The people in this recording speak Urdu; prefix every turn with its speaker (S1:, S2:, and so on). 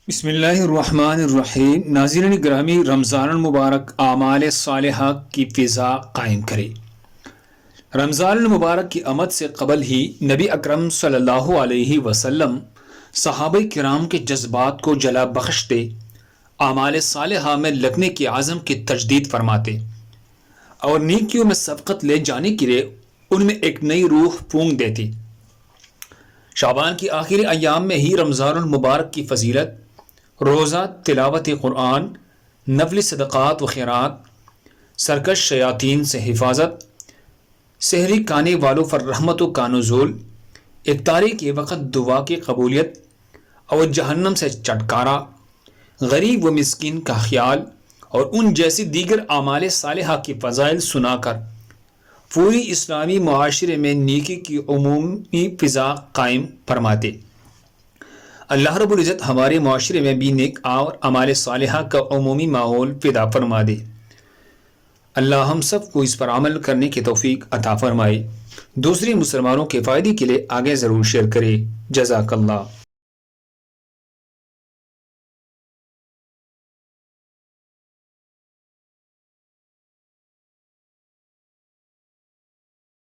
S1: بسم اللہ الرحمن الرحیم۔ ناظرین گرامی، رمضان المبارک اعمال صالحہ کی فضا قائم کرے۔ رمضان المبارک کی آمد سے قبل ہی نبی اکرم صلی اللہ علیہ وسلم صحابہ کرام کے جذبات کو جلا بخشتے، اعمال صالحہ میں لگنے کی عزم کی تجدید فرماتے اور نیکیوں میں سبقت لے جانے کے لیے ان میں ایک نئی روح پونک دیتے۔ شعبان کی آخری ایام میں ہی رمضان المبارک کی فضیلت، روزہ، تلاوت قرآن، نفل صدقات و خیرات، سرکش شیاطین سے حفاظت، سحری کھانے والوں پر رحمتوں کا نزول، افطاری کے وقت دعا کی قبولیت اور جہنم سے چھٹکارا، غریب و مسکین کا خیال اور ان جیسی دیگر اعمال صالحہ کی فضائل سنا کر پوری اسلامی معاشرے میں نیکی کی عمومی فضا قائم فرماتے۔ اللہ رب العزت ہمارے معاشرے میں بھی نیک اور اعمال صالحہ کا عمومی ماحول پیدا فرما دے۔ اللہ ہم سب کو اس پر عمل کرنے کی توفیق عطا فرمائے۔ دوسرے مسلمانوں کے فائدے کے لیے آگے ضرور شیئر کرے۔ جزاک اللہ۔